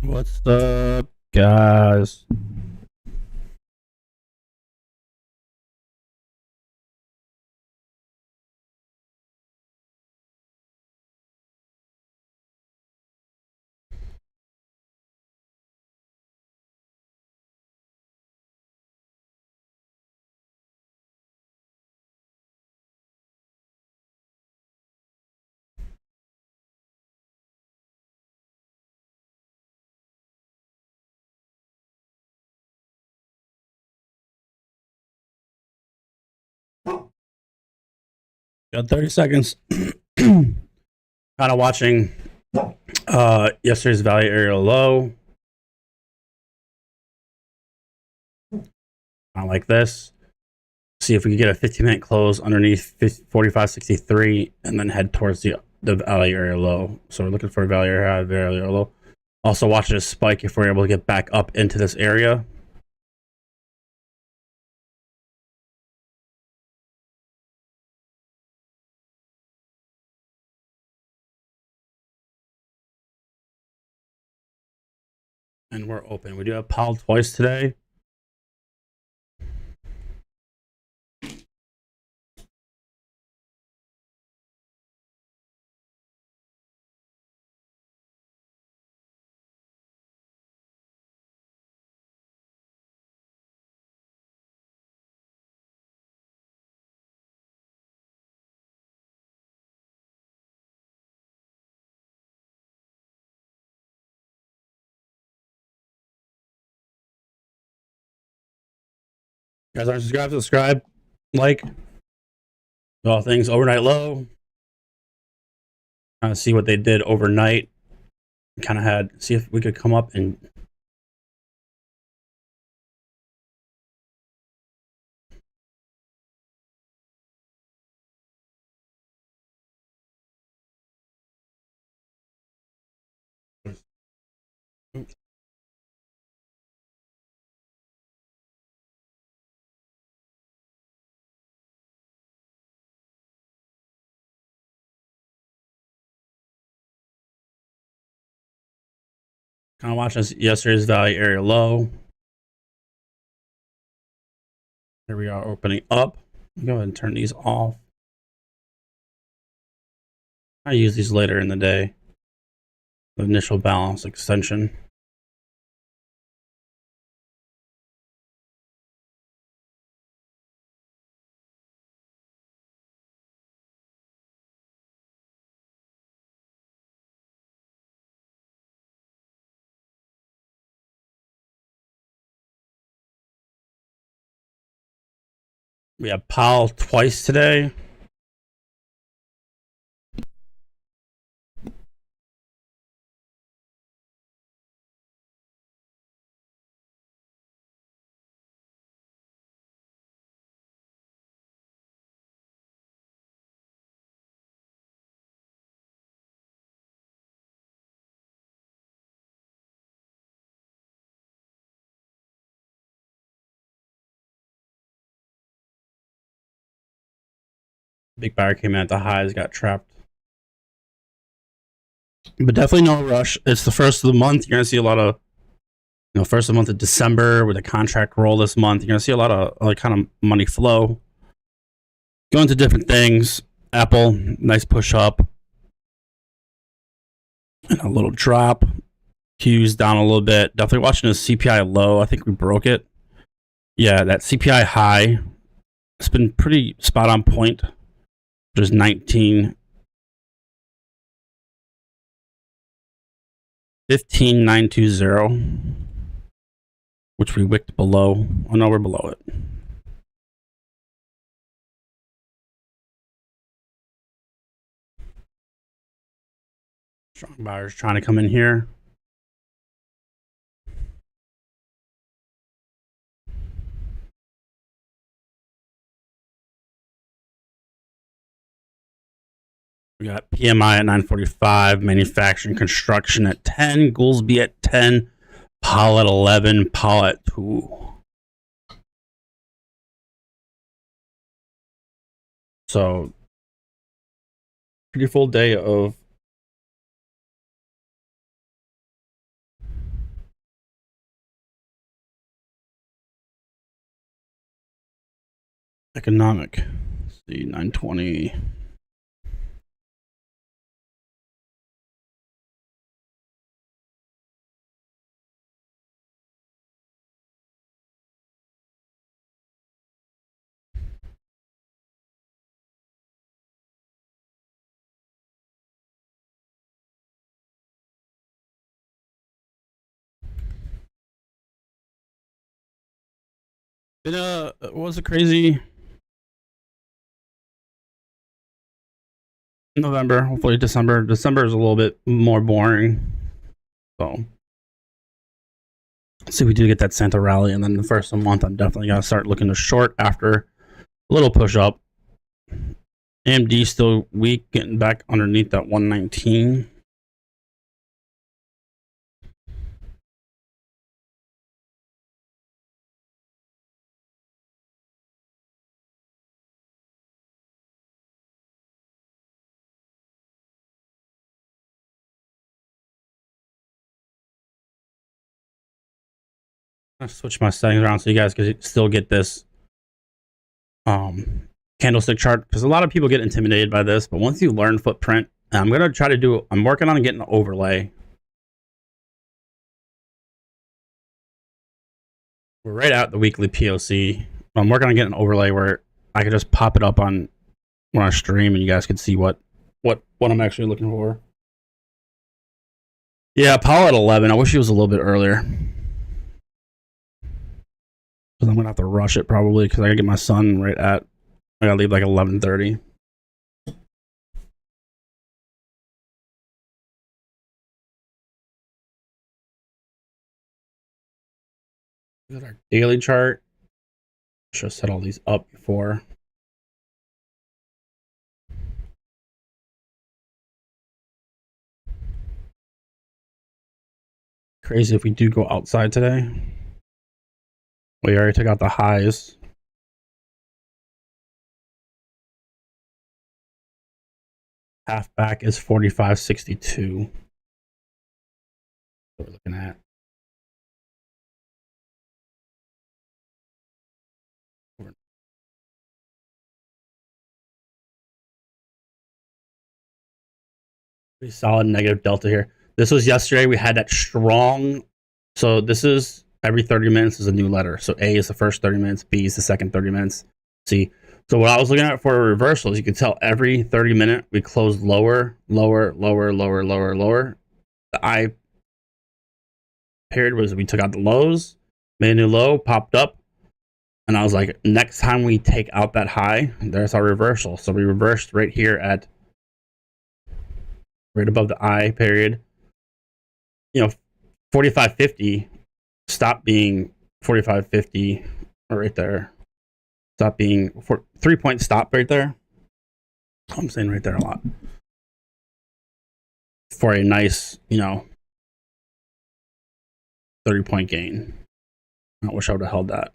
What's up, guys? Got 30 seconds. Kind of watching yesterday's value area low. Kind of like this. See if we can get a 15-minute close underneath 45.63 and then head towards the value area low. So we're looking for a value area low. Also watch this spike if we're able to get back up into this area. And we're open. We do have Powell twice today. Guys aren't subscribe, like all things overnight low. Kind of see what they did overnight. Kind of had see if we could come up and kind of watch this yesterday's value area low. Here we are opening up. Go ahead and turn these off. I use these later in the day. The initial balance extension. We have Powell twice today. Big buyer came in at the highs, got trapped. But definitely no rush. It's the first of the month. You're gonna see a lot of, first of the month of December with a contract roll this month. You're gonna see a lot of kind of money flow. Going to different things. Apple, nice push up. And a little drop. Q's down a little bit. Definitely watching a CPI low. I think we broke it. Yeah, that CPI high. It's been pretty spot on point. There's 15,920, which we wicked below. Oh no, we're below it. Strong buyers trying to come in here. We got PMI at 945, manufacturing construction at 10, Goolsby at 10, Powell at 11, Powell at 2. So, pretty full day of Economic. Let's see, 920. It was a crazy November. Hopefully December. December is a little bit more boring. So let's see if we do get that Santa rally, and then the first of the month, I'm definitely gonna start looking to short after a little push up. AMD still weak, getting back underneath that 119. I switch my settings around so you guys can still get this candlestick chart, because a lot of people get intimidated by this, but once you learn footprint, I'm gonna try to do. I'm working on getting an overlay. We're right at the weekly POC. I'm working on getting an overlay where I could just pop it up on when I stream, and you guys can see what I'm actually looking for. Yeah, Apollo at 11. I wish he was a little bit earlier. Because I'm going to have to rush it probably because I got to get my son right at, I got to leave like 11:30. Look at our daily chart. Should have set all these up before. Crazy if we do go outside today. We already took out the highs. Half back is 45.62. What we're looking at. Pretty solid negative delta here. This was yesterday. We had that strong. So this is every 30 minutes is a new letter. So A is the first 30 minutes. B is the second 30 minutes. C. So what I was looking at for reversals, you can tell every 30 minute we closed lower, lower, lower, lower, lower, lower. The I period was we took out the lows, made a new low, popped up. And I was like, next time we take out that high, there's our reversal. So we reversed right here at right above the I period. 45.50 stop being 45.50 right there. Stop being 3-point stop right there. I'm saying right there a lot. For a nice, 30-point gain. I wish I would have held that.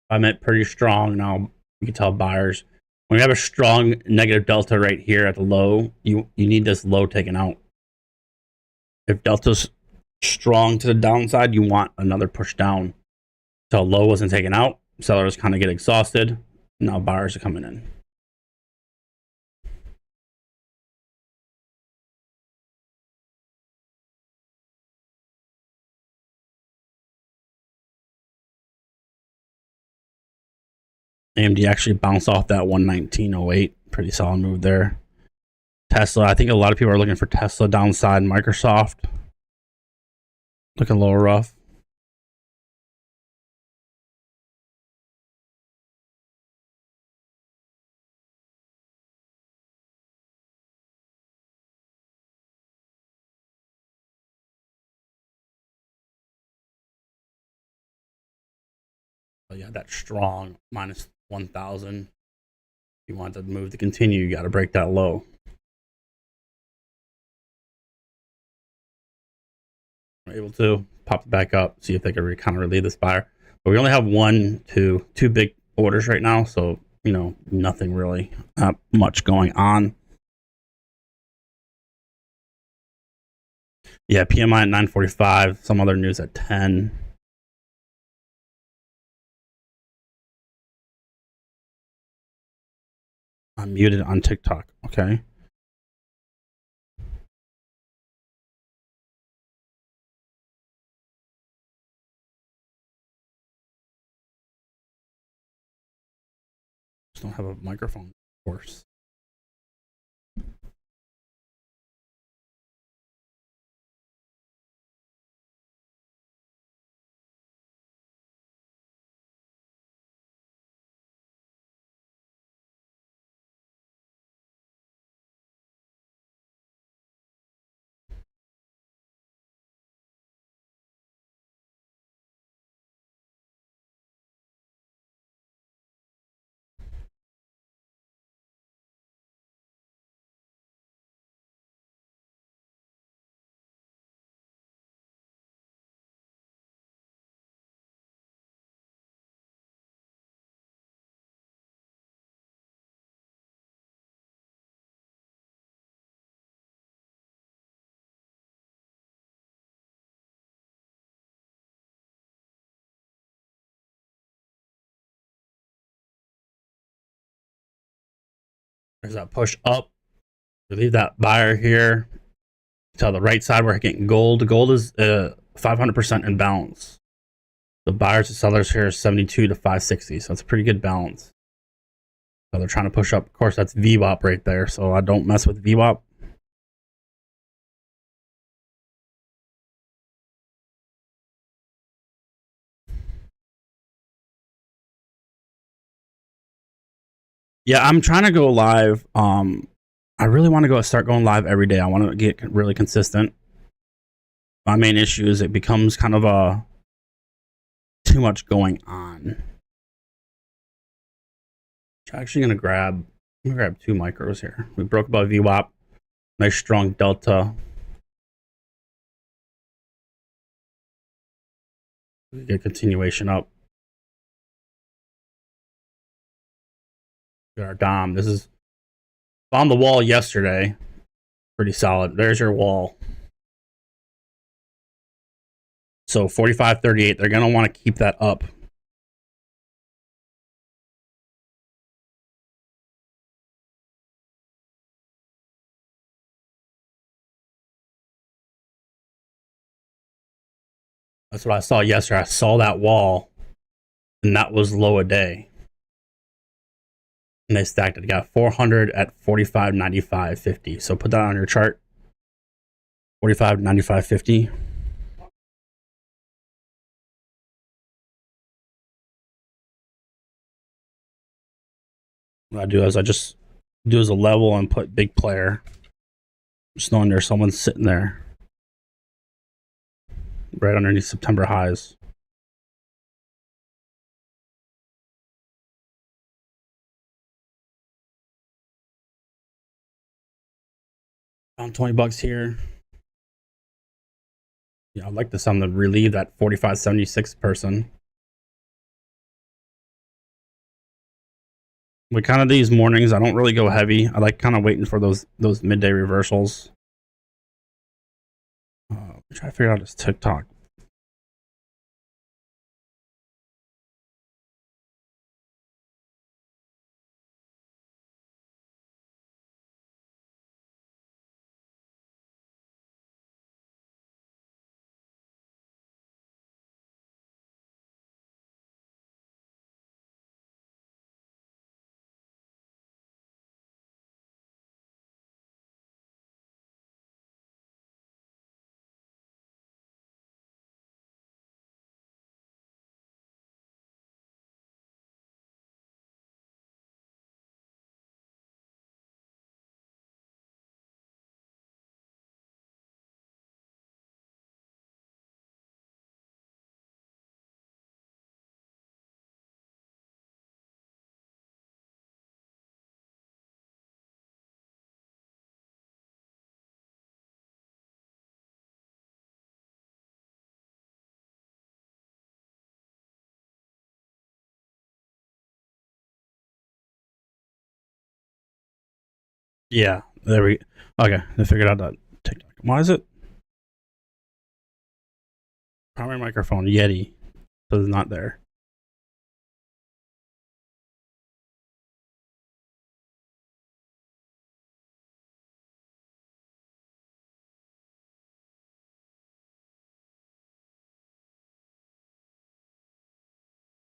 I meant pretty strong. Now you can tell buyers when you have a strong negative delta right here at the low, you need this low taken out. If delta's strong to the downside, you want another push down. So low wasn't taken out. Sellers kind of get exhausted. Now buyers are coming in. AMD actually bounced off that 119.08. Pretty solid move there. Tesla, I think a lot of people are looking for Tesla downside. Microsoft looking a little rough. But yeah, that strong minus 1,000. If you want the move to continue, you got to break that low. We're able to pop it back up, see if they can kind of relieve this buyer. But we only have two big orders right now, so nothing really much going on. Yeah, PMI at 9:45. Some other news at 10. I'm muted on TikTok. Okay. Just don't have a microphone, of course. There's that push up. We leave that buyer here to the right side. We're getting gold. Gold is 500% in balance. The buyers and sellers here is 72 to 560, so it's a pretty good balance. So they're trying to push up. Of course, that's VWAP right there, so I don't mess with VWAP. Yeah, I'm trying to go live. I really want to start going live every day. I want to get really consistent. My main issue is it becomes kind of too much going on. I'm actually gonna grab 2 micros here. We broke above VWAP. Nice strong delta. We get a continuation up. Our DOM. This is on the wall yesterday. Pretty solid. There's your wall. So 45.38. They're gonna want to keep that up. That's what I saw yesterday. I saw that wall, and that was low a day. And they stacked it. They got 400 at 45.95.50. So put that on your chart. 45.95.50. What I do is I just do as a level and put big player. Just knowing there's someone sitting there right underneath September highs. Found $20 here. Yeah, I'd like to send them to relieve that 45.76 person. With kind of these mornings, I don't really go heavy. I like kind of waiting for those midday reversals. Try to figure out his TikTok. Yeah, there we. Okay, I figured out that TikTok. Why is it primary microphone Yeti? So it's not there.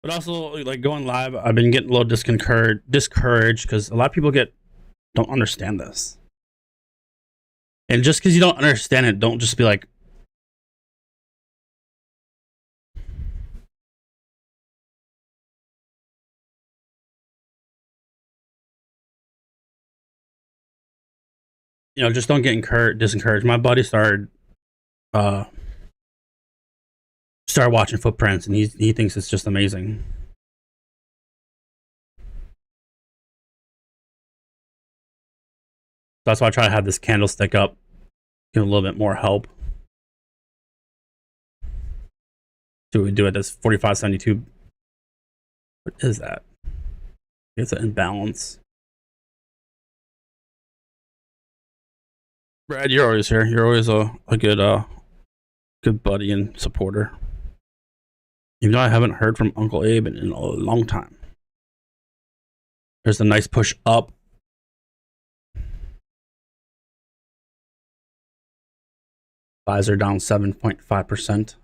But also, like going live, I've been getting a little discouraged because a lot of people don't understand this. And just because you don't understand it, don't just be like, just don't get disencouraged. My buddy uh started watching Footprints, and he thinks it's just amazing. That's why I try to have this candlestick up, give a little bit more help. So we do it as 4572. What is that? It's an imbalance. Brad, you're always here. You're always a good buddy and supporter. Even though I haven't heard from Uncle Abe in a long time. There's a nice push up. Pfizer down 7.5%.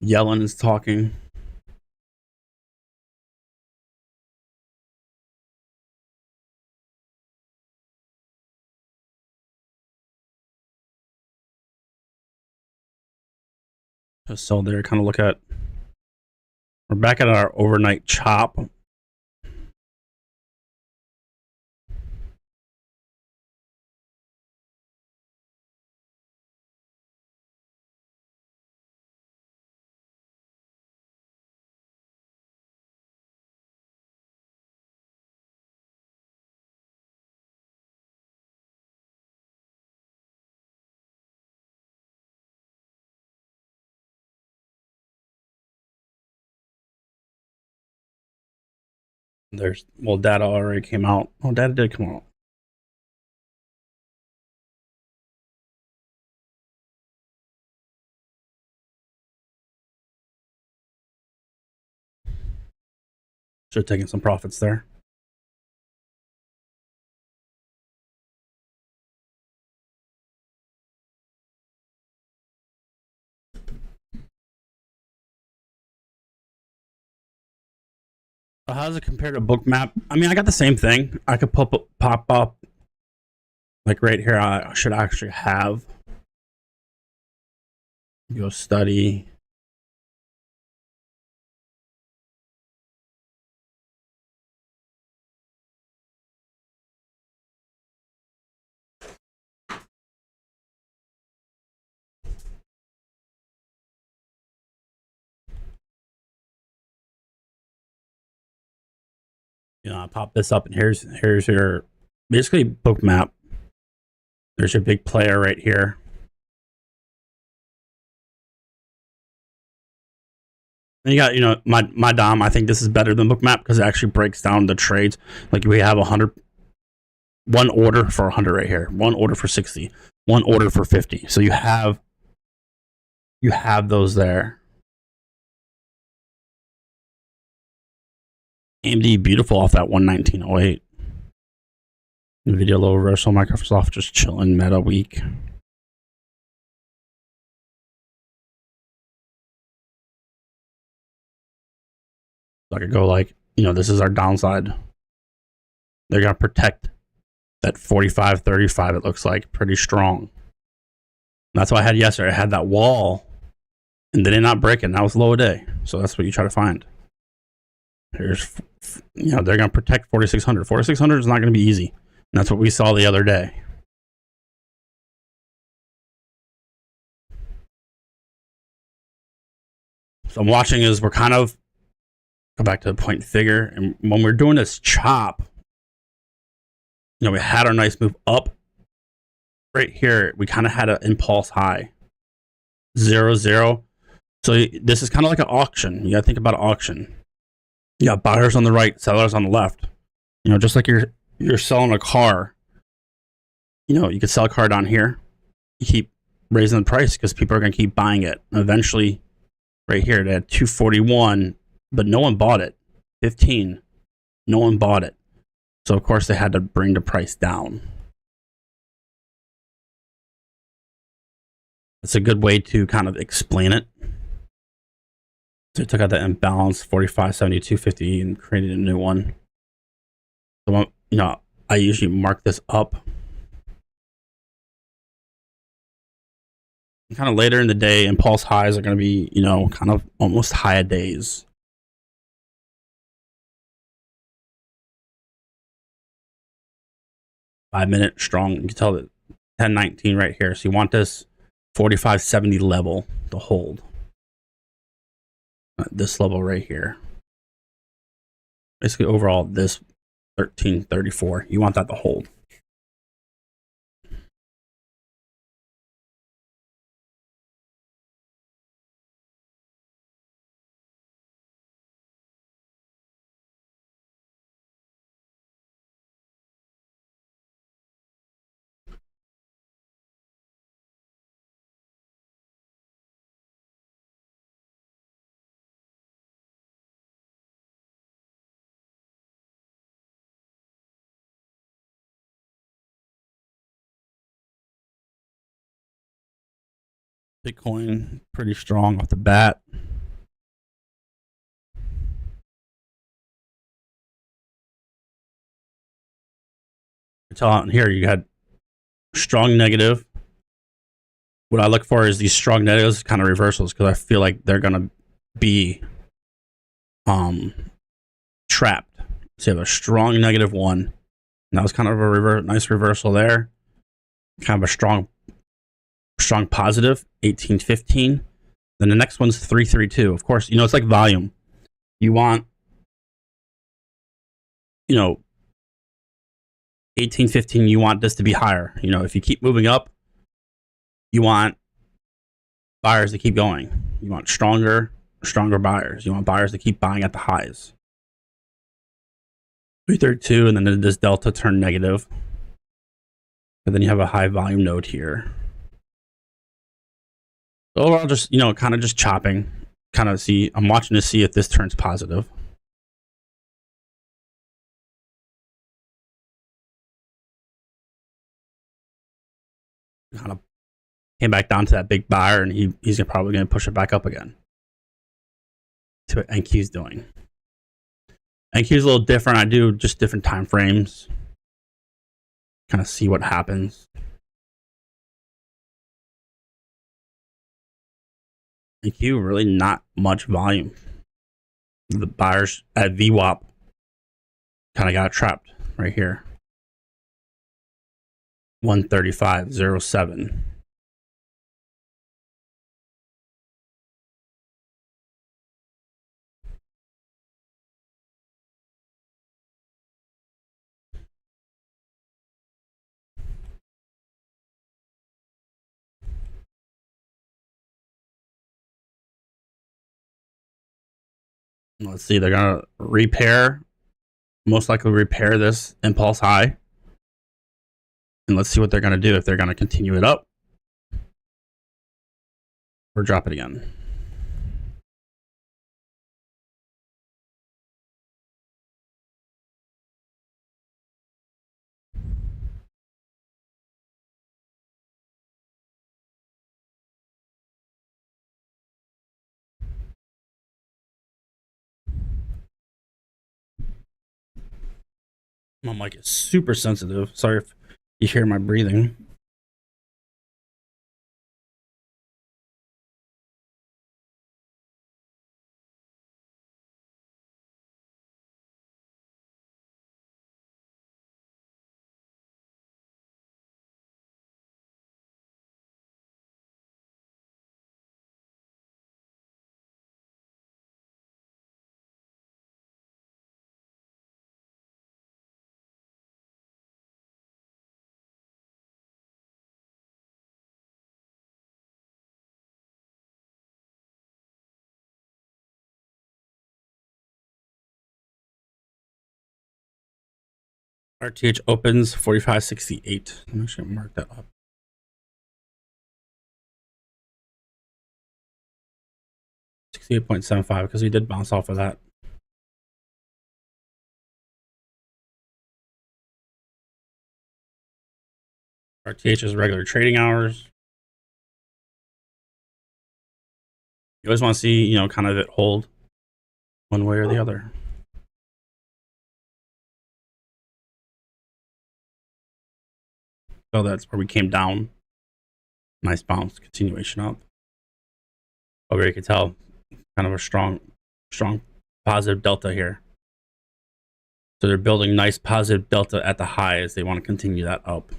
Yellen is talking. So there, kind of look at. We're back at our overnight chop. Data already came out. Oh, data did come out. Should have taken some profits there. How does it compare to Bookmap? I mean, I got the same thing. I could pop up like right here. I should actually have go study. I pop this up, and here's your basically Bookmap. There's your big player right here. And you got, my Dom. I think this is better than Bookmap because it actually breaks down the trades. Like we have 100, one order for 100 right here, one order for 60, one order for 50. So you have those there. AMD beautiful off that 119.08. NVIDIA low reversal. Microsoft just chilling. Meta weak. So I could go like, this is our downside. They're going to protect that 45.35, it looks like, pretty strong. That's what I had yesterday. I had that wall, and they did not break it. And that was low a day. So that's what you try to find. Here's, they're going to protect 4,600. 4,600 is not going to be easy. And that's what we saw the other day. So I'm watching as we're kind of go back to the point figure. And when we're doing this chop, we had our nice move up. Right here, we kind of had an impulse high. 0-0. So this is kind of like an auction. You got to think about an auction. You got buyers on the right, sellers on the left. Just like your you're selling a car, you know, you could sell a car down here. You keep raising the price because people are going to keep buying it. And eventually, right here, they had 241, but no one bought it. 15, no one bought it. So of course they had to bring the price down. It's a good way to kind of explain it. So I took out the imbalance 45, 72, 50 and created a new one. So, you know, I usually mark this up. Kind of later in the day, impulse highs are going to be, you know, kind of almost high days. Five-minute strong. You can tell that 1019 right here. So you want this 4570 level to hold. This level right here. Basically, overall, this 1334. You want that to hold. Bitcoin pretty strong off the bat. Tell out here you had strong negative. What I look for is these strong negatives, kind of reversals, because I feel like they're gonna be trapped. So you have a strong negative one, and that was kind of a nice reversal there. Kind of a strong positive 1815. Then the next one's 332. Of course, you know, it's like volume. You want, you know, 1815, you want this to be higher. You know, if you keep moving up, you want buyers to keep going. You want stronger buyers. You want buyers to keep buying at the highs. 332, and then this delta turn negative. And then you have a high volume node here. So overall, just, you know, kind of just chopping. Kind of see, I'm watching to see if this turns positive. Kind of came back down to that big buyer, and he's probably going to push it back up again. To what NQ's doing. NQ's a little different. I do just different time frames. Kind of see what happens. NQ really not much volume. The buyers at VWAP kind of got trapped right here. 135.07. Let's see, they're gonna repair, most likely repair this impulse high. And let's see what they're gonna do, if they're gonna continue it up or drop it again. My mic is super sensitive. Sorry if you hear my breathing. RTH opens 45.68. I'm actually gonna mark that up. $68.75 because we did bounce off of that. RTH is regular trading hours. You always want to see, kind of it hold one way or the other. So that's where we came down. Nice bounce, continuation up. Over you can tell, kind of a strong positive delta here. So they're building nice positive delta at the highs. They want to continue that up.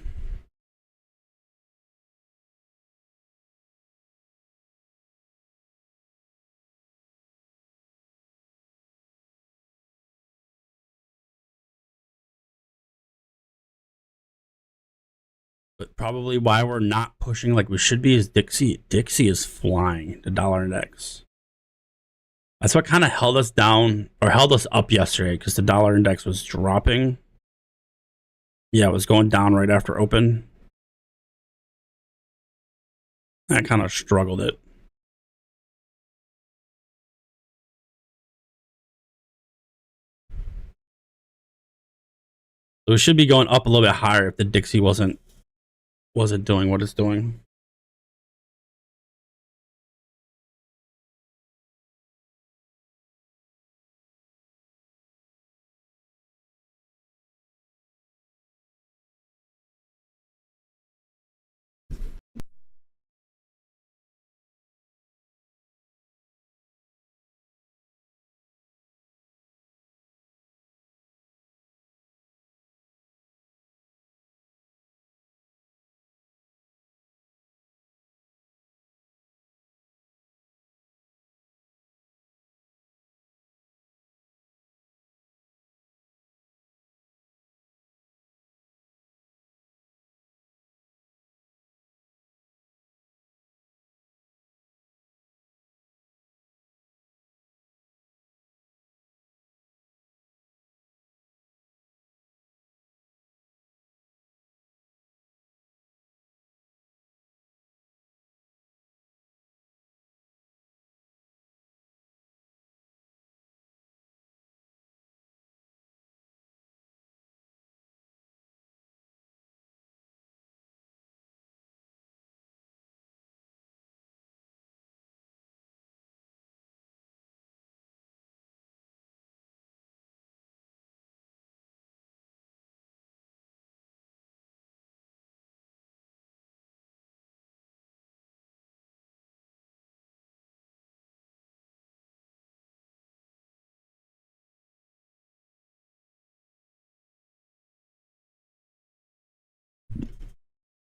But probably why we're not pushing like we should be is Dixie. Dixie is flying, the dollar index. That's what kind of held us down or held us up yesterday because the dollar index was dropping. Yeah, it was going down right after open. I kind of struggled it. So it should be going up a little bit higher if the Dixie wasn't doing what it's doing.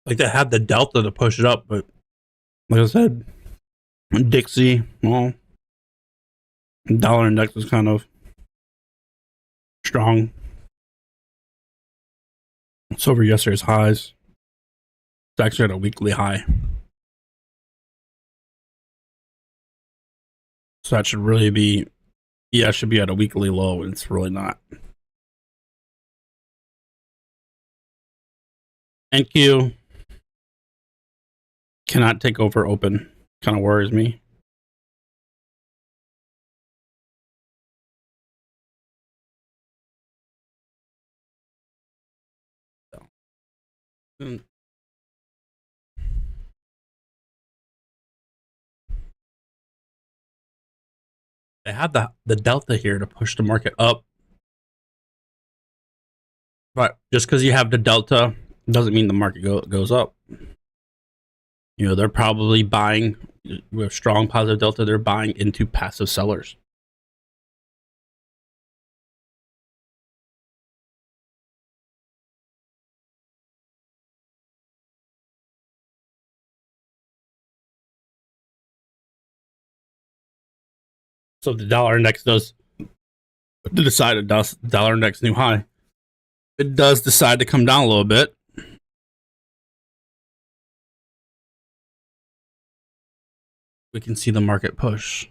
Like they had the delta to push it up, but like I said, Dixie, well, dollar index was kind of strong. It's over yesterday's highs. It's actually at a weekly high. So that should really be, yeah, it should be at a weekly low, and it's really not. Thank you. Cannot take over open. Kind of worries me. They had the delta here to push the market up. But just because you have the delta doesn't mean the market goes up. They're probably buying with strong positive delta. They're buying into passive sellers. So if the dollar index does decide it does dollar index new high, it does decide to come down a little bit. We can see the market push.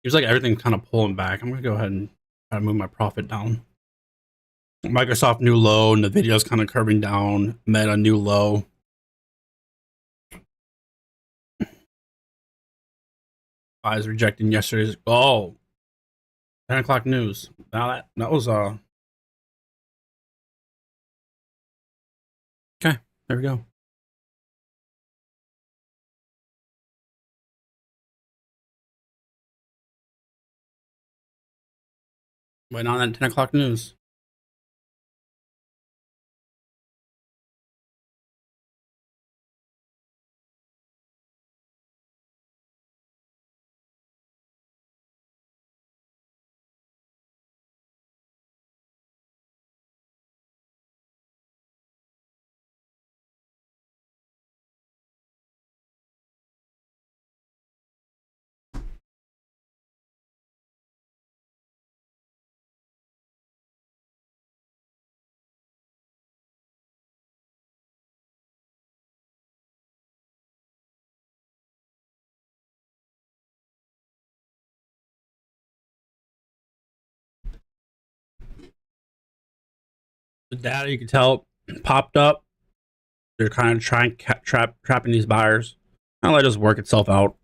Seems like everything's kind of pulling back. I'm gonna go ahead and try to move my profit down. Microsoft new low, and the video's kind of curving down. Meta new low. Eyes rejecting yesterday's. Oh, 10 o'clock news. Now that was okay. There we go. Waiting on that 10 o'clock news. The data you can tell popped up. They're kind of trying trapping these buyers. I'll let it just work itself out.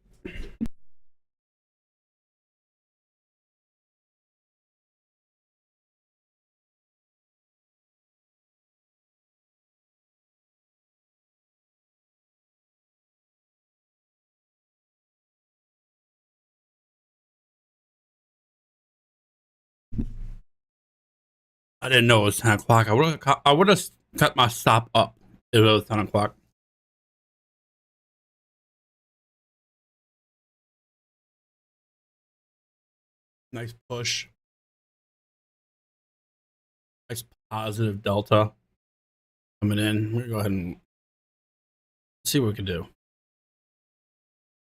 I didn't know it was 10 o'clock. I would have cut my stop up if it was 10 o'clock. Nice push. Nice positive delta coming in. We're gonna go ahead and see what we can do.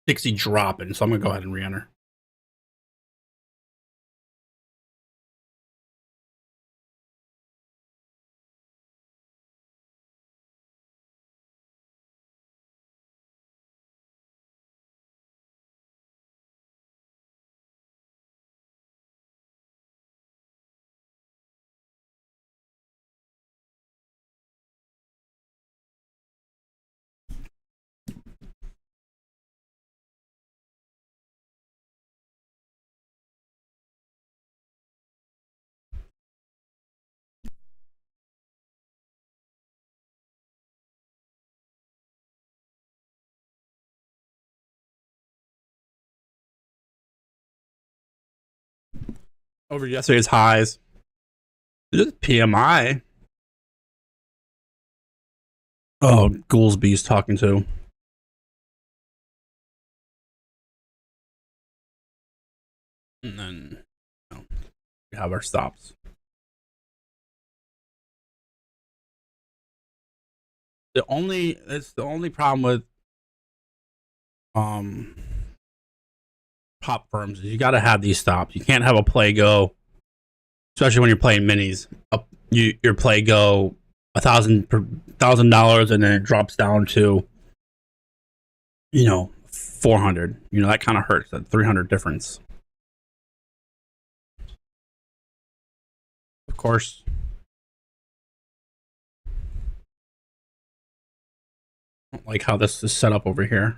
60 dropping, so I'm gonna go ahead and re-enter. Over yesterday's highs. This PMI. Oh, Goolsby's talking to. And then we have our stops. It's the only problem with pop firms is you got to have these stops. You can't have a play go, especially when you're playing minis. Your play go $1,000 and then it drops down to 400. That kind of hurts. That 300 difference. Of course. I don't like how this is set up over here.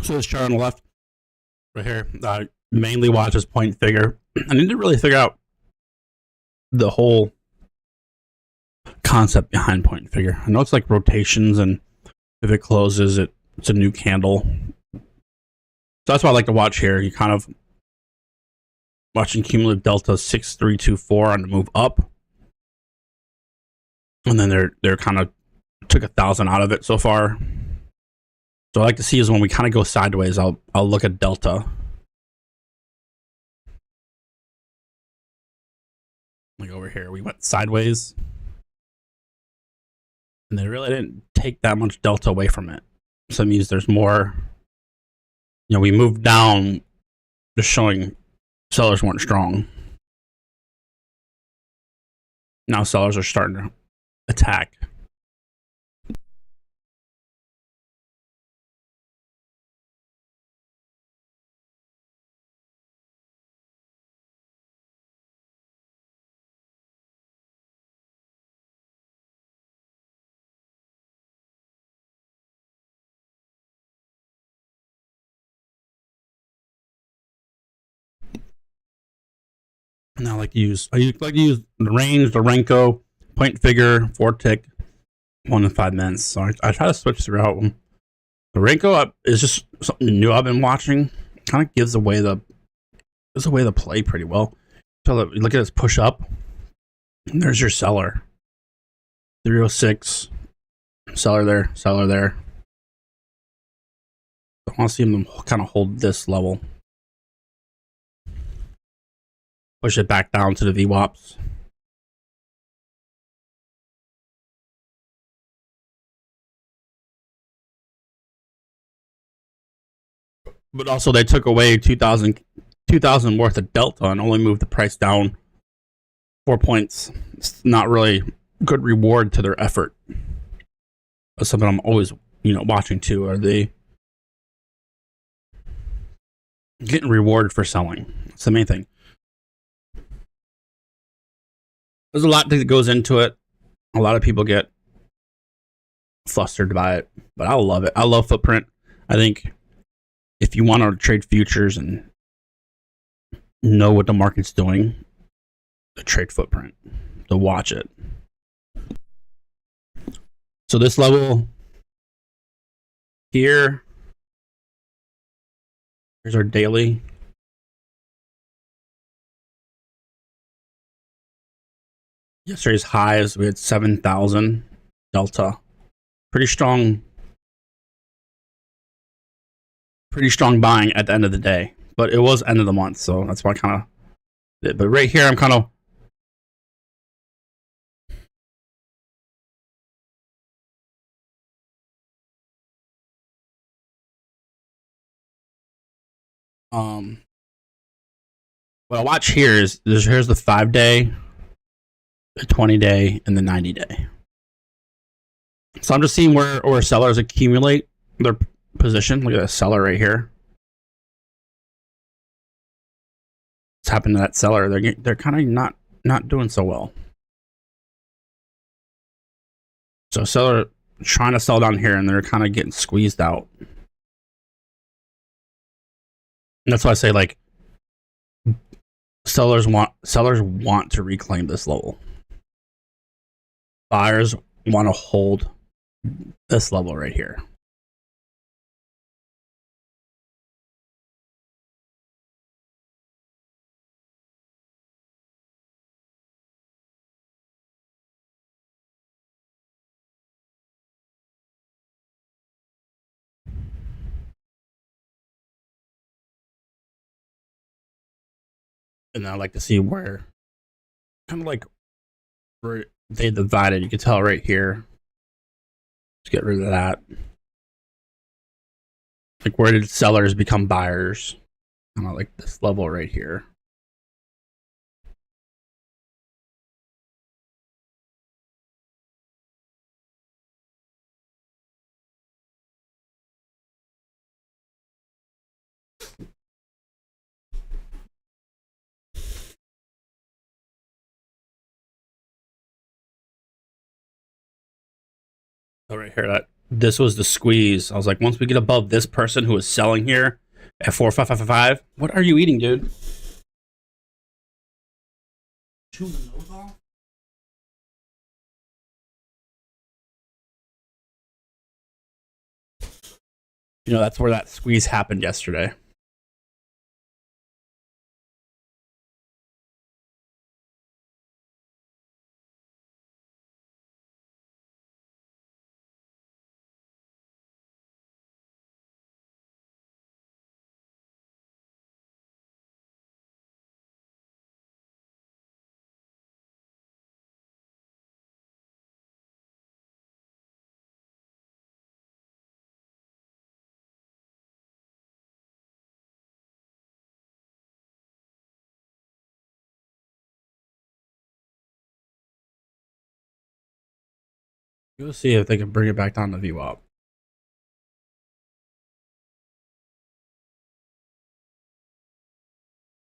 So this chart on the left, right here, mainly watches point figure. I need to really figure out the whole concept behind point figure. I know it's like rotations, and if it closes, it's a new candle. So that's why I like to watch here. You kind of watching cumulative delta 6324 on the move up, and then they're kind of took 1,000 out of it so far. So I like to see is when we kind of go sideways, I'll look at delta. Like over here, we went sideways, and they really didn't take that much delta away from it. So it means there's more. You know, we moved down, just showing sellers weren't strong. Now sellers are starting to attack. Now I like to use the range, the Renko, point figure, 4 tick, 1 in 5 minutes. So I try to switch throughout them. The Renko is just something new I've been watching. Kind of gives away the play pretty well. So look at this push up. And there's your seller. 306. Seller there. Seller there. I want to see them kind of hold this level. Push it back down to the VWAPs. But also they took away 2,000 worth of delta and only moved the price down 4 points. It's not really good reward to their effort. That's something I'm always, watching too. Are they getting rewarded for selling? That's the main thing. There's a lot that goes into it. A lot of people get flustered by it, but I love it. I love footprint. I think if you want to trade futures and know what the market's doing, the trade footprint, to watch it. So this level here, here's our daily. Yesterday's highs, we had 7,000 delta. Pretty strong buying at the end of the day, but it was end of the month, so that's why I kind of did. But right here, I'm kind of what I watch here is here's the 5-day, the 20-day, and the 90-day. So I'm just seeing where sellers accumulate their position. Look at that seller right here. What's happened to that seller? They're kind of not doing so well. So seller trying to sell down here, and they're kind of getting squeezed out. And that's why I say, like, sellers want to reclaim this level. Buyers want to hold this level right here. And I like to see where, kind of like where they divided. You can tell right here. Let's get rid of that. Like, where did sellers become buyers? Kind of like this level right here. So right here, this was the squeeze. I was like, once we get above this person who is selling here at 45555, what are you eating, dude? Chewing the nose off? You know, that's where that squeeze happened yesterday. Go see if they can bring it back down to VWAP.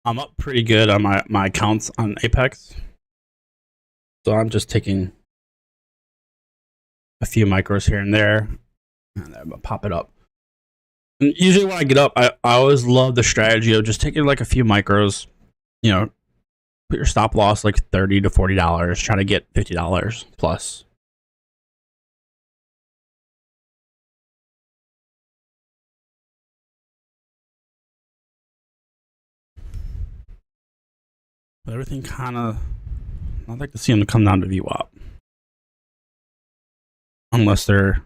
I'm up pretty good on my accounts on Apex. So I'm just taking a few micros here and there, and I'm gonna pop it up. And usually when I get up, I always love the strategy of just taking like a few micros, you know, put your stop loss like $30 to $40, try to get $50 plus. But everything kind of, I'd like to see them to come down to VWAP. Unless they're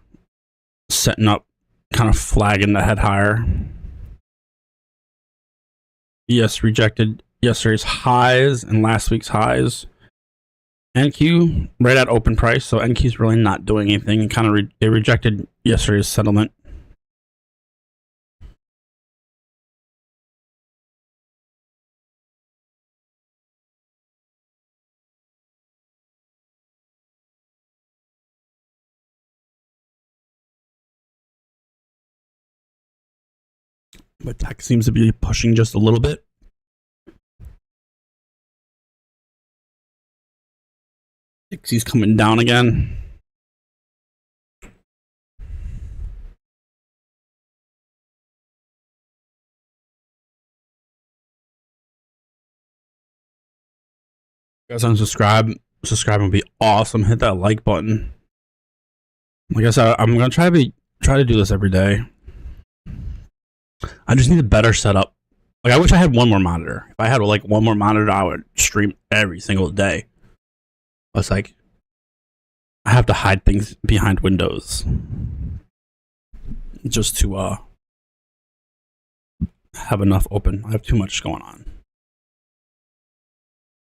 setting up, kind of flagging the head higher. Yes, rejected yesterday's highs and last week's highs. NQ right at open price, so NQ's really not doing anything. And kind of they rejected yesterday's settlement. But tech seems to be pushing just a little bit. Dixie's coming down again. You guys unsubscribe. Subscribe would be awesome. Hit that like button. Like I said, I'm gonna try to do this every day. I just need a better setup. Like I wish I had one more monitor. If I had like one more monitor, I would stream every single day. But it's like I have to hide things behind windows just to have enough open. I have too much going on.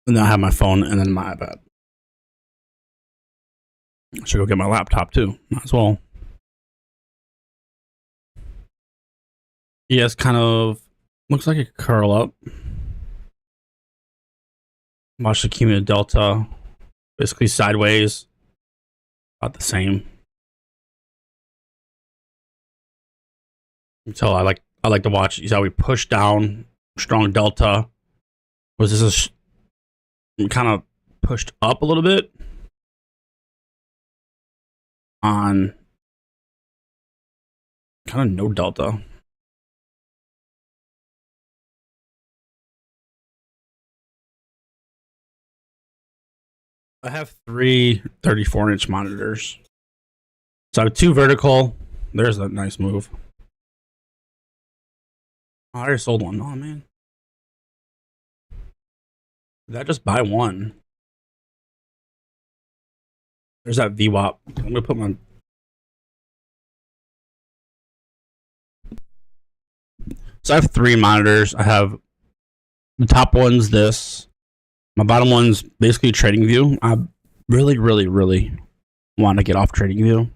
And then I have my phone and then my iPad. I should go get my laptop too. Might as well. Yes, kind of looks like a curl up. Watch the cumulative delta. Basically sideways. About the same. So I like to watch. You see how we push down, strong delta. Was this kind of pushed up a little bit on kind of no delta. I have three 34-inch monitors. So I have two vertical. There's a nice move. Oh, I already sold one. Oh, man. Did I just buy one? There's that VWAP. I'm going to put my... So I have three monitors. I have the top one's this. My bottom one's basically TradingView. I really, really, really want to get off TradingView.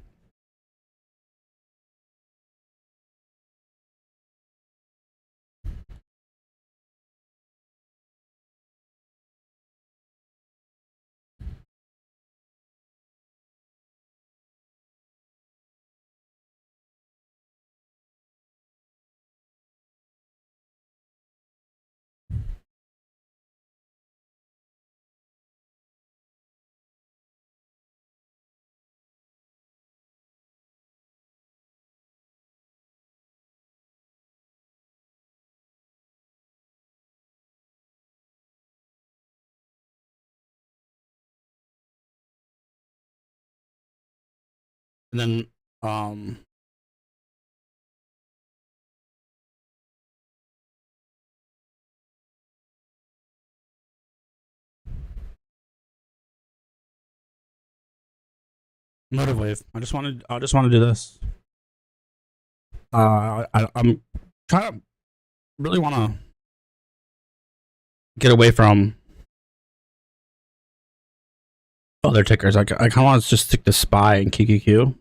And then motive wave. I just want to do this. I'm trying to really want to get away from other tickers. I kind of want to just stick to SPY and QQQ.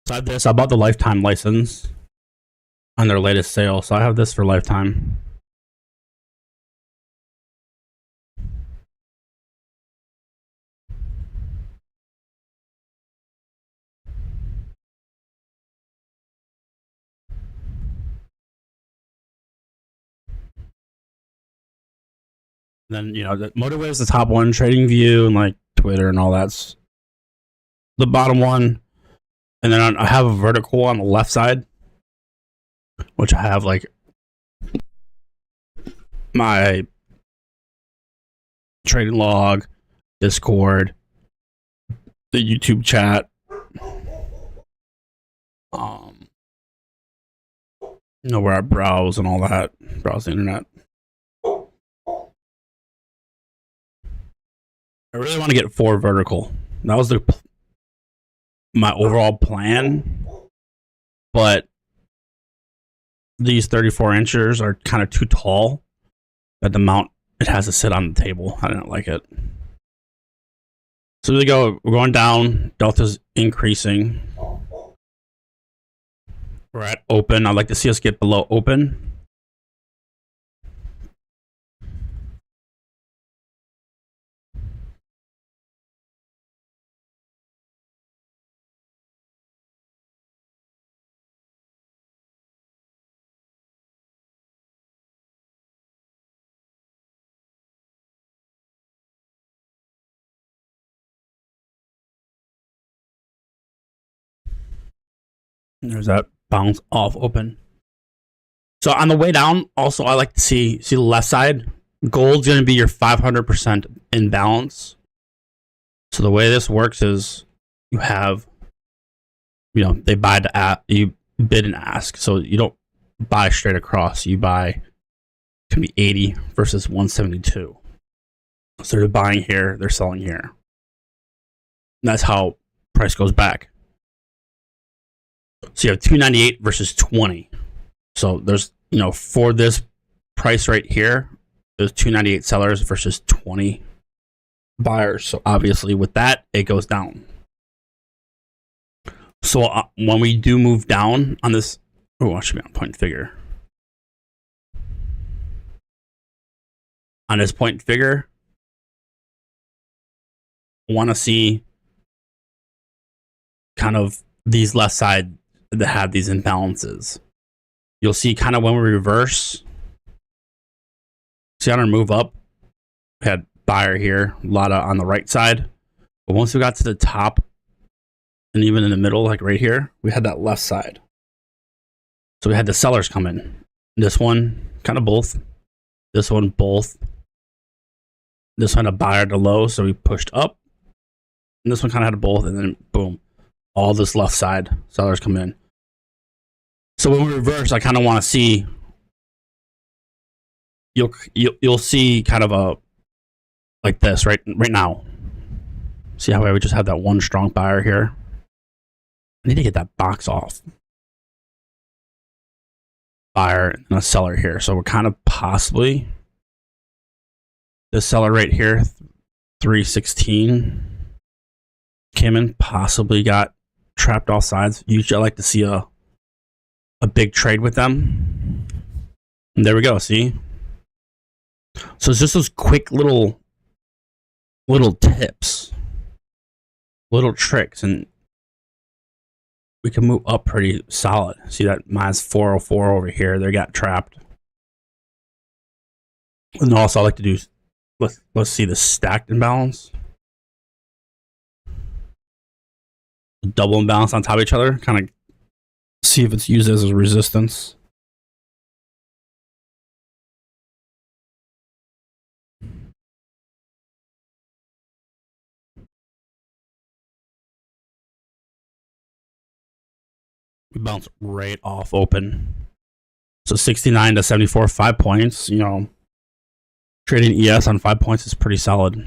So I have this. I bought the lifetime license on their latest sale, so I have this for lifetime. Then, you know, the Motorway is the top one, Trading View and like Twitter and all that's the bottom one. And then I have a vertical on the left side, which I have like my trading log, Discord, the YouTube chat, you know, where I browse and all that, browse the internet. I really want to get 4 vertical. That was my overall plan, but these 34 inchers are kind of too tall at the mount it has to sit on the table. I didn't like it. So we're going down, delta's increasing. We're at open. I'd like to see us get below open. There's that bounce off open. So on the way down, also I like to see the left side. Gold's going to be your 500% imbalance. So the way this works is you have, you know, they buy you bid and ask. So you don't buy straight across. You buy, can be 80 versus 172. So they're buying here, they're selling here. And that's how price goes back. So you have 298 versus 20. So there's, you know, for this price right here, there's 298 sellers versus 20 buyers. So obviously with that, it goes down. So when we do move down on this, oh, I should be on point figure. On this point figure, I want to see kind of these left side that have these imbalances. You'll see kind of when we reverse, see on our move up, we had buyer here, a lot of on the right side. But once we got to the top and even in the middle, like right here, we had that left side. So we had the sellers come in. This one, kind of both. This one, both. This one, a buyer to low, so we pushed up. And this one kind of had both, and then boom, all this left side, sellers come in. So when we reverse, I kind of want to see, you'll see kind of a, like this right now. See how we just have that one strong buyer here? I need to get that box off. Buyer and a seller here. So we're kind of possibly, this seller right here, 316, came in, possibly got trapped off sides. Usually I like to see a big trade with them. And there we go, see? So it's just those quick little tips, little tricks, and we can move up pretty solid. See that minus 404 over here, they got trapped. And also I like to do, let's see the stacked imbalance. double imbalance on top of each other, kind of see if it's used as a resistance. We bounce right off open. So 69 to 74, 5 points. You know, trading ES on 5 points is pretty solid.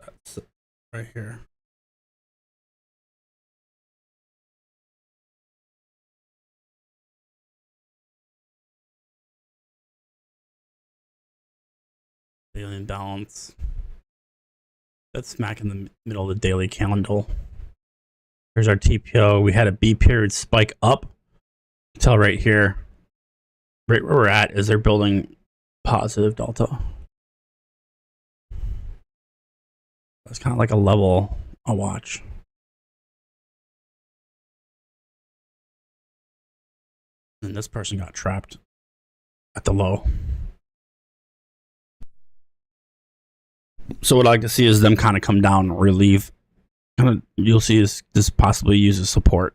That's right here. Daily imbalance. That's smack in the middle of the daily candle. Here's our TPO. We had a B period spike up. Tell right here, right where we're at, is they're building positive delta. That's kind of like a level I'll watch. And this person got trapped at the low. So what I like to see is them kind of come down and relieve. Kind of, you'll see is this possibly uses support.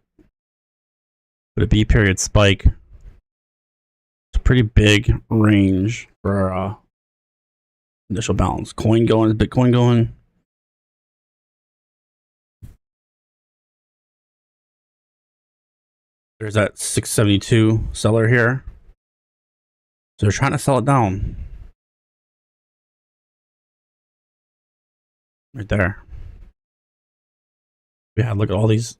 But a B period spike. It's a pretty big range for initial balance. Coin going, Bitcoin going. There's that 672 seller here. So they're trying to sell it down. Right there. Yeah, look at all these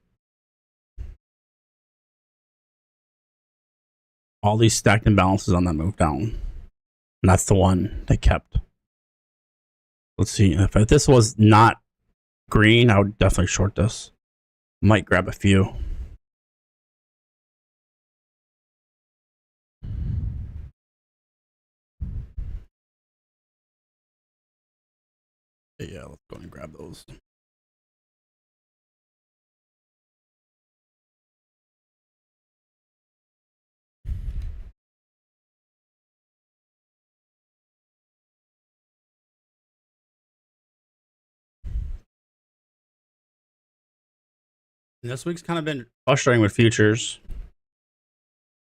stacked imbalances on that move down. And that's the one they kept. Let's see. If this was not green, I would definitely short this. Might grab a few. Yeah, let's go and grab those. And this week's kind of been frustrating with futures.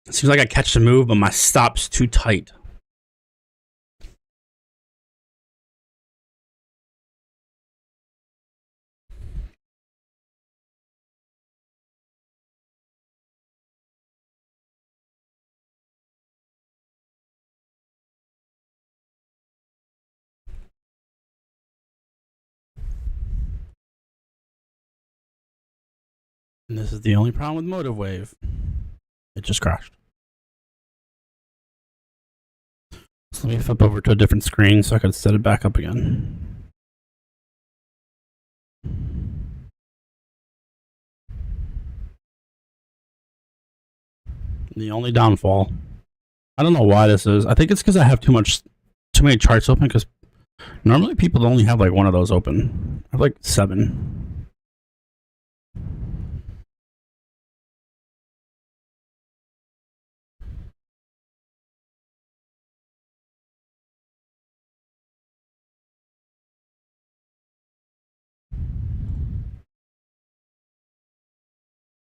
It seems like I catch the move, but my stop's too tight. And this is the only problem with Motive Wave. It just crashed. So let me flip over to a different screen so I can set it back up again. The only downfall. I don't know why this is. I think it's because I have too many charts open, because normally people only have like one of those open. I have like 7.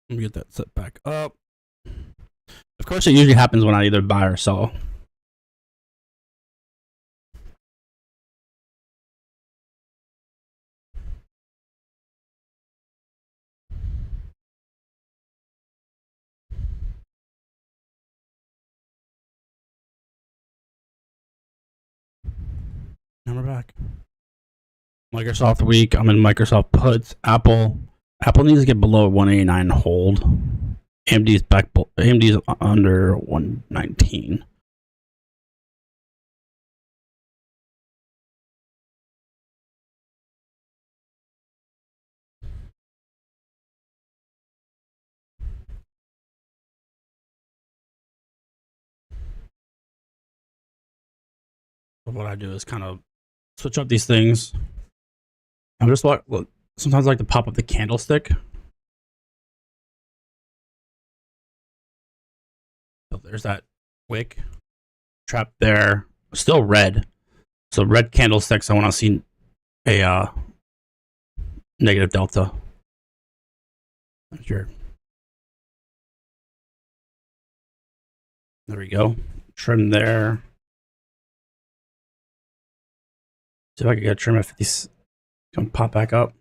Let me get that set back up. Of course, it usually happens when I either buy or sell. And we're back. Microsoft week. I'm in Microsoft puts. Apple needs to get below 189 hold. AMD's back. AMD's under 119. What I do is kind of switch up these things. I'm just sometimes I like to pop up the candlestick. So there's that wick trap there, still red. So red candlesticks, I want to see a negative delta. Sure. There we go. Trim there. See if I can get a trim if these can pop back up.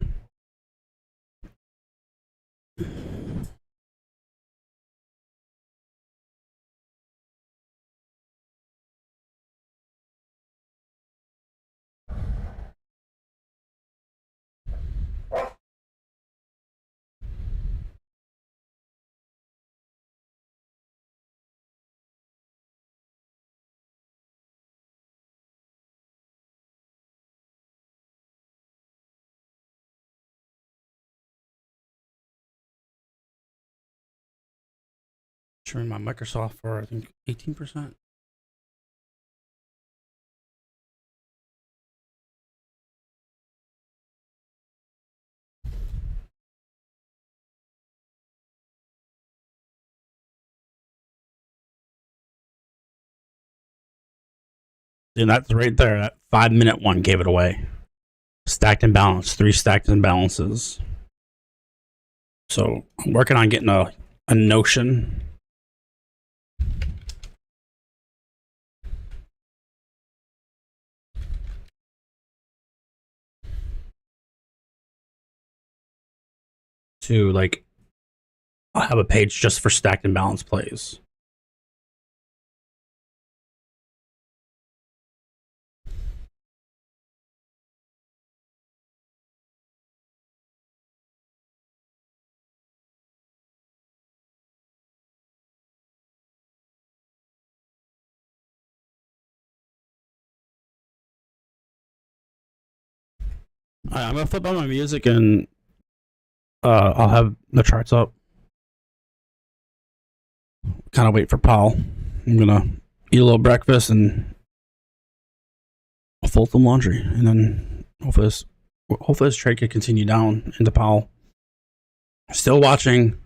Trim my Microsoft for I think 18%. And that's right there. That 5-minute one gave it away. Stacked and balanced, 3 stacked and balances. So I'm working on getting a notion. To like, I'll have a page just for stacked and balanced plays. I'm gonna flip on my music and I'll have the charts up. Kind of wait for Paul. I'm gonna eat a little breakfast and I'll fold some laundry, and then hopefully this trade could continue down into Powell. Still watching.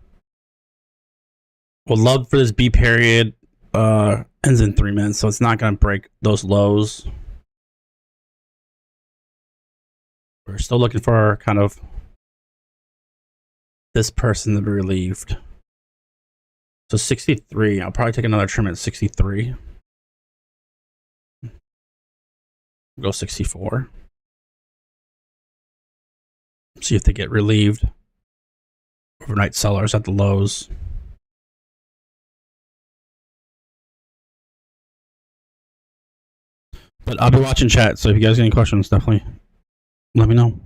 Would love for this B period ends in 3 minutes, so it's not gonna break those lows. We're still looking for kind of this person to be relieved. So 63. I'll probably take another trim at 63. Go 64. See if they get relieved. Overnight sellers at the lows. But I'll be watching chat, so if you guys got any questions, definitely let me know.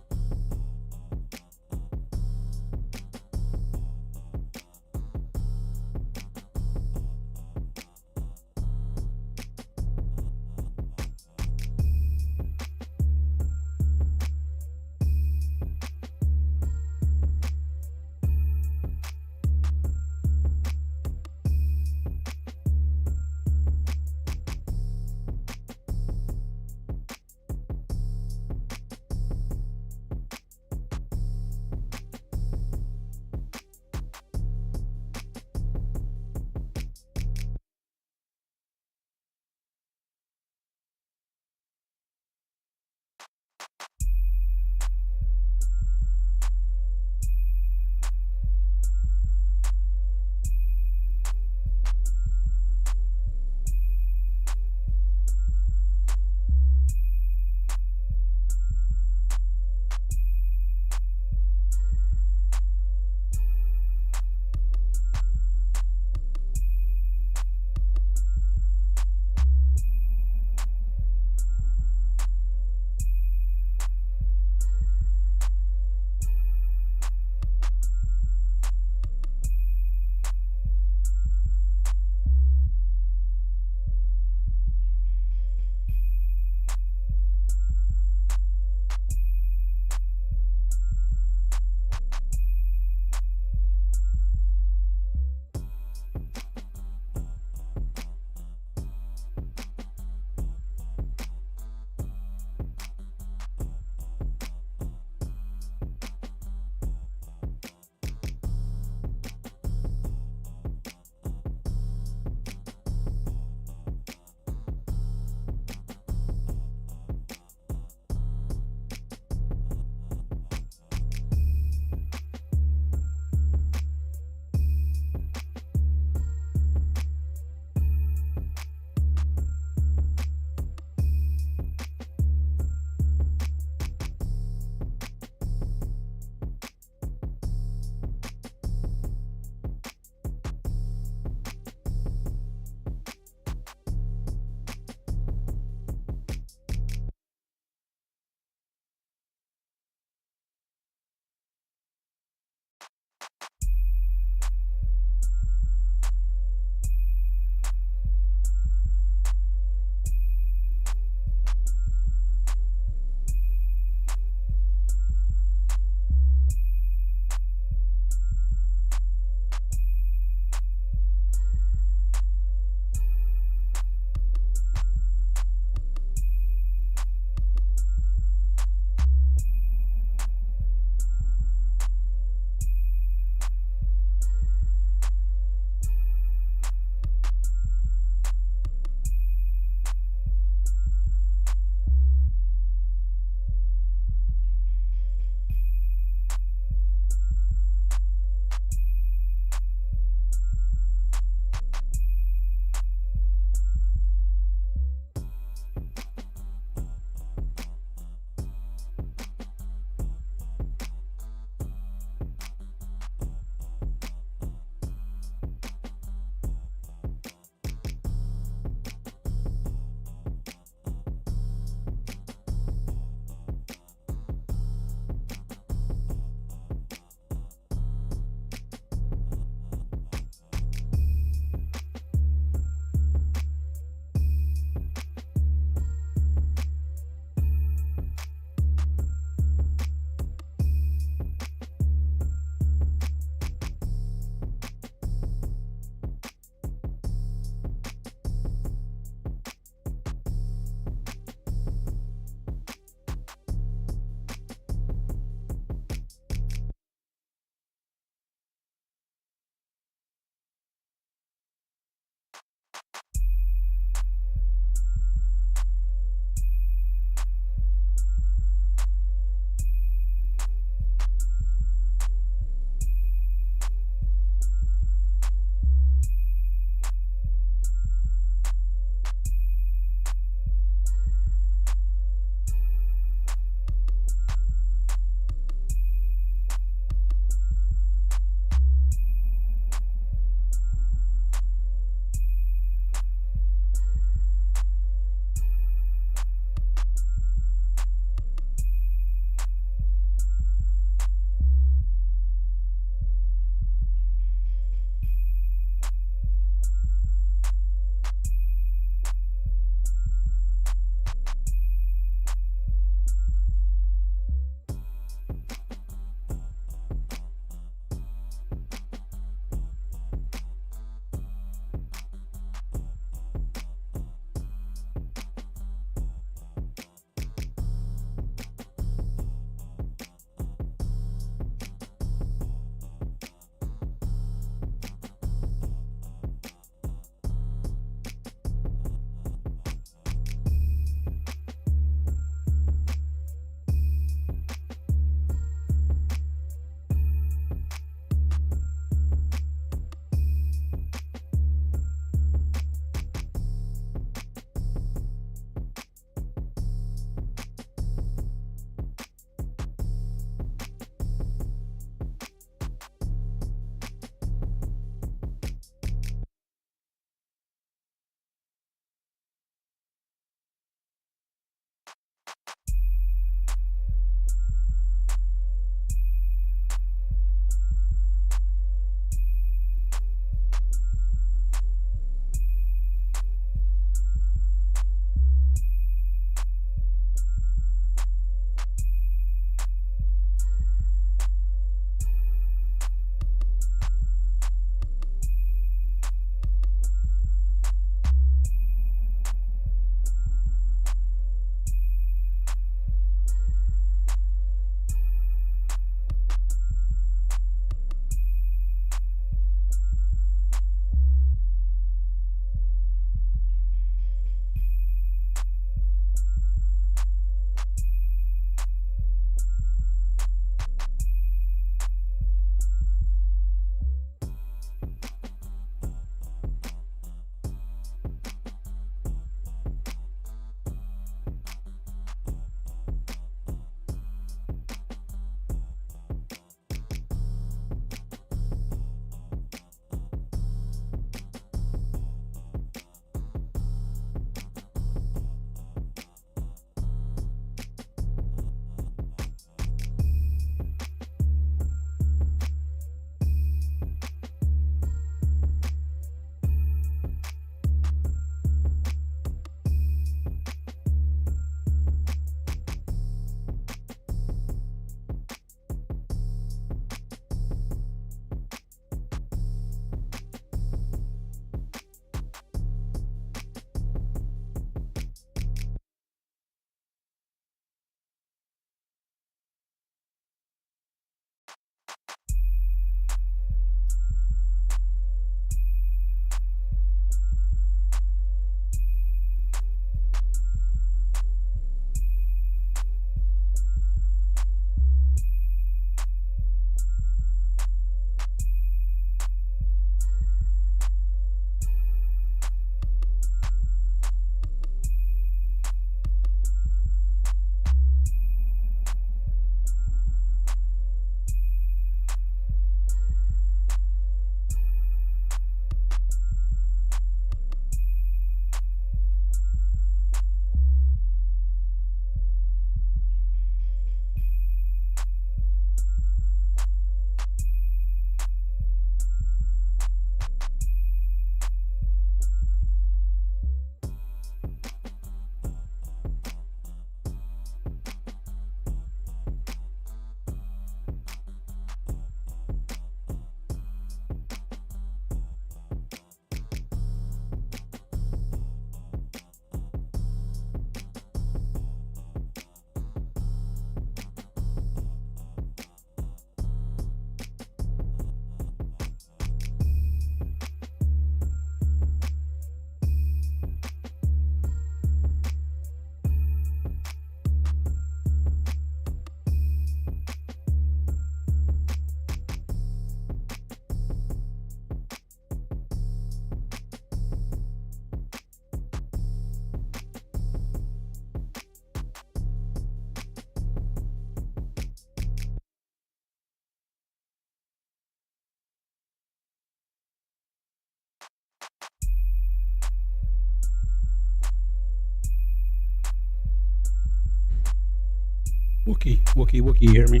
Wookie, hear me?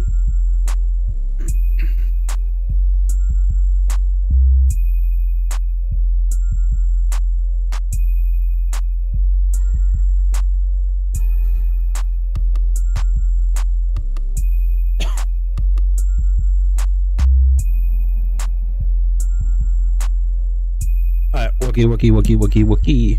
Alright, Wookie.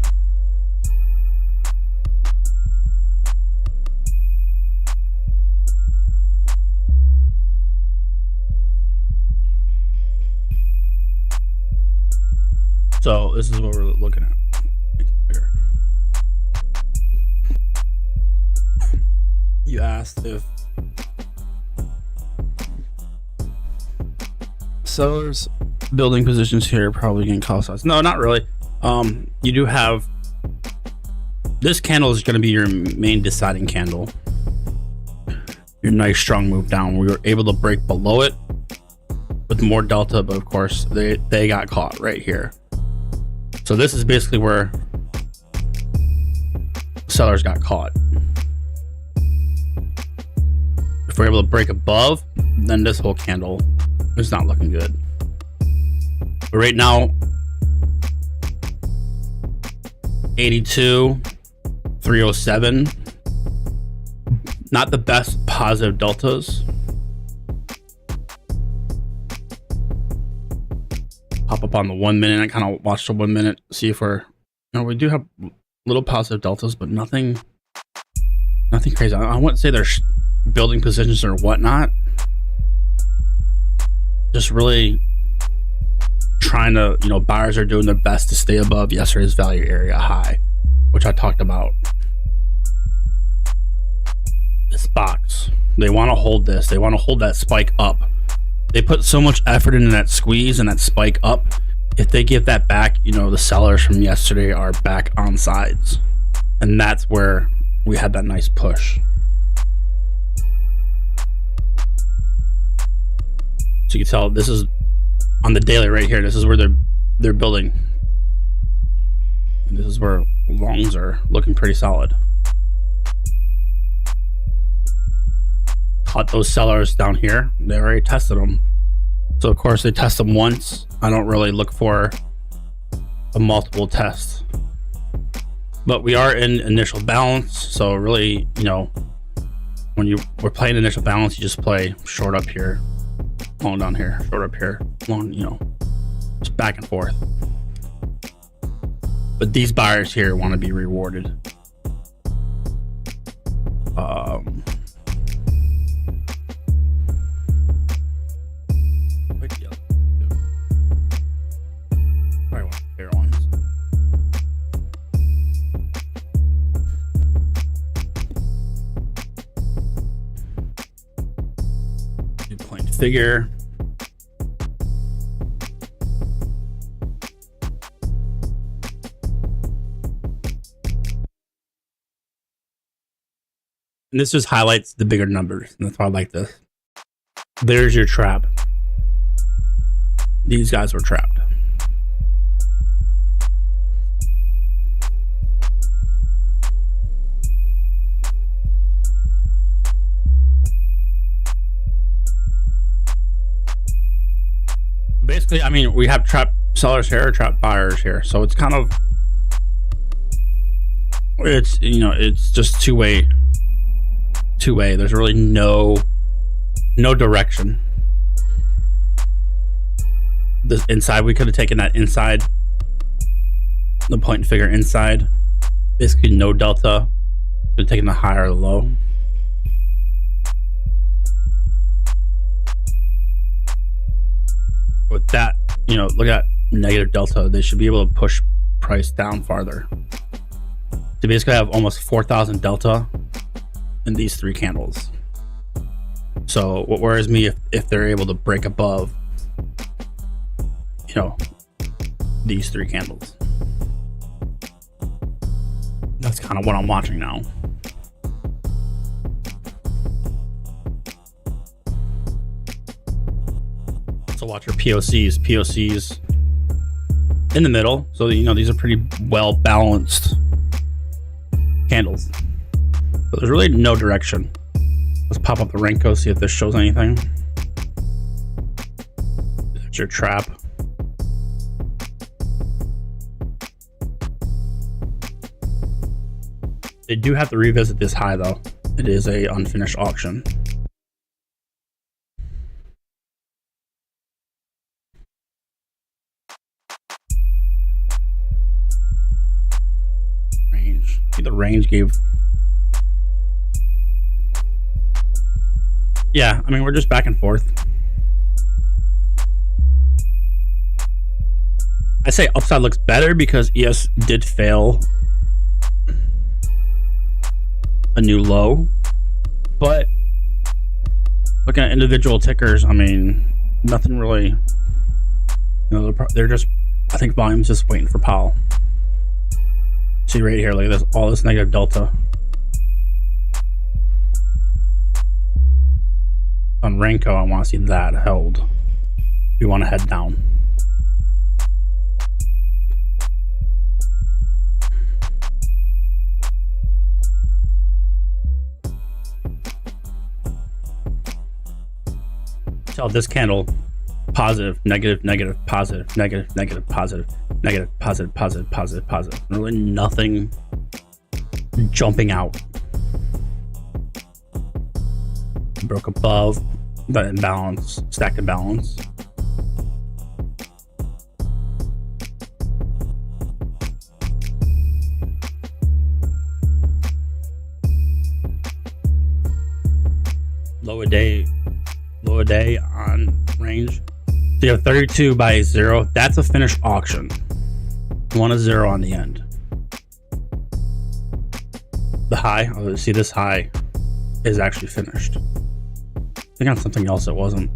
So this is what we're looking at. Make it bigger. You asked if sellers building positions here probably can cost us. No, not really. You do have this candle is going to be your main deciding candle. Your nice strong move down. We were able to break below it with more delta, but of course they got caught right here. So this is basically where sellers got caught. If we're able to break above, then this whole candle is not looking good. But right now, 82, 307, not the best positive deltas. Pop up on the 1 minute. I kind of watched the 1 minute, see if we're, we do have little positive deltas, but nothing crazy. I wouldn't say they're building positions or whatnot. Just really trying to, buyers are doing their best to stay above yesterday's value area high, which I talked about. This box, they want to hold this. They want to hold that spike up. They put so much effort into that squeeze and that spike up. If they give that back, the sellers from yesterday are back on sides. And that's where we had that nice push. So you can tell this is on the daily right here. This is where they're building. And this is where longs are looking pretty solid. Caught those sellers down here. They already tested them. So of course they test them once. I don't really look for a multiple test. But we are in initial balance. So really, when we're playing initial balance, you just play short up here, long down here, short up here, long, just back and forth. But these buyers here want to be rewarded. Figure. And this just highlights the bigger numbers, and that's why I like this. There's your trap. These guys were trapped. Basically, we have trap sellers here, trap buyers here. So it's kind of, it's just two-way. There's really no direction. This inside, we could have taken that inside, the point and figure inside. Basically no delta. Could have taken the high or the low. With that, look at negative delta. They should be able to push price down farther. To basically have almost 4,000 delta in these three candles. So what worries me if they're able to break above, these three candles. That's kind of what I'm watching now. So watch your POCs in the middle. So these are pretty well balanced candles. But there's really no direction. Let's pop up the Renko, see if this shows anything. That's your trap. They do have to revisit this high though. It is a unfinished auction. Range. I think the range gave. Yeah, I mean, we're just back and forth. I say upside looks better because ES did fail a new low, but looking at individual tickers, I mean, nothing really, you know, they're just, I think volume's just waiting for Powell. See right here, look at this, all this negative delta. On Renko, I want to see that held. We want to head down. Tell this candle positive, negative, negative, positive, negative, negative, positive, negative, positive, positive, positive, positive. Really nothing jumping out. Broke above the imbalance, stacked imbalance. Lower day on range. So you have 32 by 0. That's a finished auction. 1-0 on the end. The high, oh, see this high is actually finished. I think on something else it wasn't.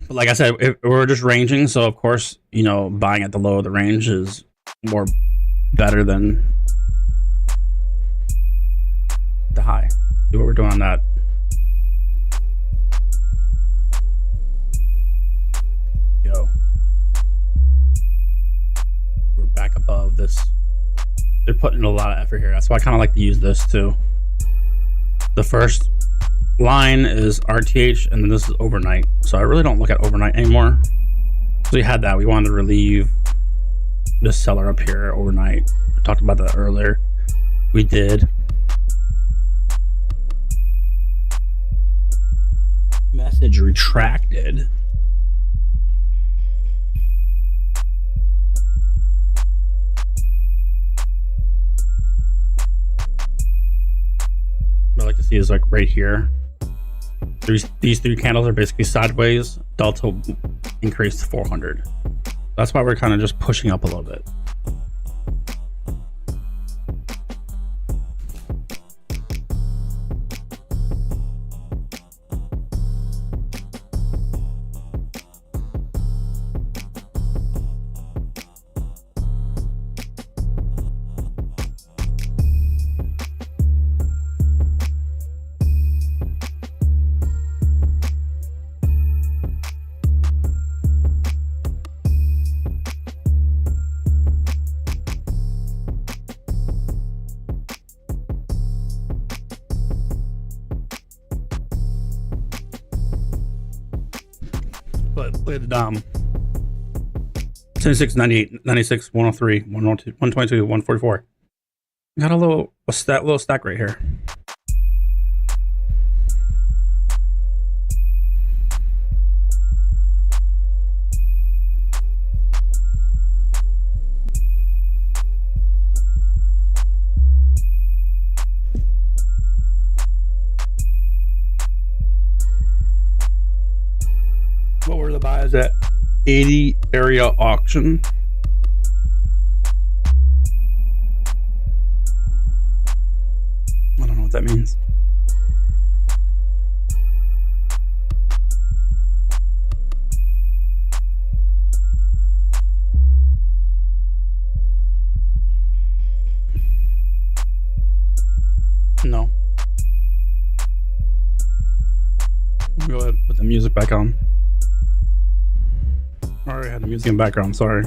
But like I said, we're just ranging, so of course, you know, buying at the low of the range is more better than the high. See what we're doing on that. Yo. We're back above this. They're putting in a lot of effort here. That's why I kind of like to use this too. The first line is RTH, and then this is overnight. So I really don't look at overnight anymore. So we had that. We wanted to relieve this seller up here overnight. I talked about that earlier. We did. Message retracted. What I like to see is like right here. These three candles are basically sideways. Delta increased to 400. That's why we're kind of just pushing up a little bit. But look at the Dom. 76, 98, 96, 103, 102, 122, 144. Got a little stack right here. What were the buys at 80 area auction? I don't know what that means. No. Go ahead and put the music back on. I already had the music in the background, sorry.